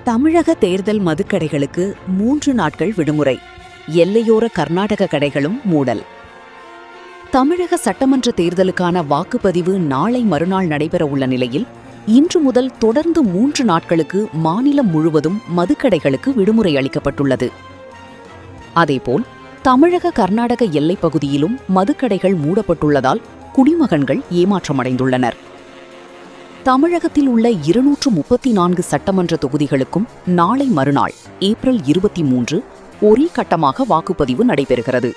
தமிழக தேர்தல் மதுக்கடைகளுக்கு 3 நாட்கள் விடுமுறை. எல்லையோர கர்நாடக கடைகளும் மூடல். தமிழக சட்டமன்ற தேர்தலுக்கான வாக்குப்பதிவு நாளை மறுநாள் நடைபெறவுள்ள நிலையில் இன்று முதல் தொடர்ந்து 3 நாட்களுக்கு மாநிலம் முழுவதும் மதுக்கடைகளுக்கு விடுமுறை அளிக்கப்பட்டுள்ளது. அதேபோல் தமிழக கர்நாடக எல்லைப் பகுதியிலும் மதுக்கடைகள் மூடப்பட்டுள்ளதால் குடிமகன்கள் ஏமாற்றமடைந்துள்ளனர். தமிழகத்தில் உள்ள 234 சட்டமன்ற தொகுதிகளுக்கும் நாளை மறுநாள் ஏப்ரல் 23 ஒரே கட்டமாக வாக்குப்பதிவு நடைபெறுகிறது.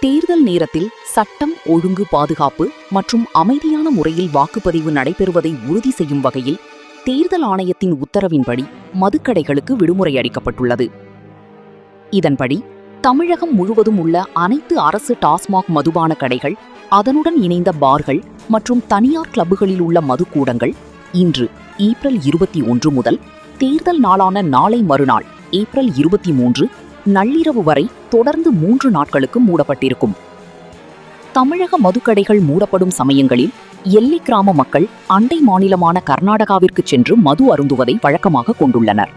தேர்தல் நேரத்தில் சட்டம், ஒழுங்கு, பாதுகாப்பு மற்றும் அமைதியான முறையில் வாக்குப்பதிவு நடைபெறுவதை உறுதி செய்யும் வகையில் தேர்தல் ஆணையத்தின் உத்தரவின்படி மதுக்கடைகளுக்கு விடுமுறை அளிக்கப்பட்டுள்ளது. இதன்படி தமிழகம் முழுவதும் உள்ள அனைத்து அரசு டாஸ்மாக் மதுபான கடைகள், அதனுடன் இணைந்த பார்கள் மற்றும் தனியார் கிளப்புகளில் உள்ள மதுக்கூடங்கள் இன்று ஏப்ரல் 21 முதல் தேர்தல் நாளான நாளை மறுநாள் ஏப்ரல் 23 நள்ளிரவு வரை தொடர்ந்து 3 நாட்களுக்கு மூடப்பட்டிருக்கும். தமிழக மதுக்கடைகள் மூடப்படும் சமயங்களில் எல்லை கிராம மக்கள் அண்டை மாநிலமான கர்நாடகாவிற்கு சென்று மது அருந்துவதை வழக்கமாக கொண்டுள்ளனர்.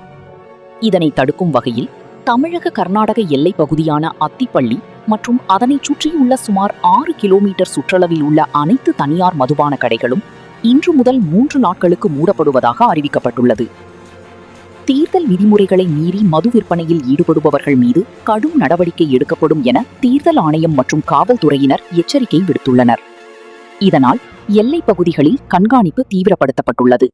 இதனை தடுக்கும் வகையில் தமிழக கர்நாடக எல்லைப் பகுதியான அத்திப்பள்ளி மற்றும் அதனைச் சுற்றியுள்ள சுமார் 6 கிலோமீட்டர் சுற்றளவில் உள்ள அனைத்து தனியார் மதுபான கடைகளும் இன்று முதல் 3 நாட்களுக்கு மூடப்படுவதாக அறிவிக்கப்பட்டுள்ளது. தேர்தல் விதிமுறைகளை மீறி மது விற்பனையில் ஈடுபடுபவர்கள் மீது கடும் நடவடிக்கை எடுக்கப்படும் என தேர்தல் ஆணையம் மற்றும் காவல்துறையினர் எச்சரிக்கை விடுத்துள்ளனர். இதனால் எல்லைப் பகுதிகளில் கண்காணிப்பு தீவிரப்படுத்தப்பட்டுள்ளது.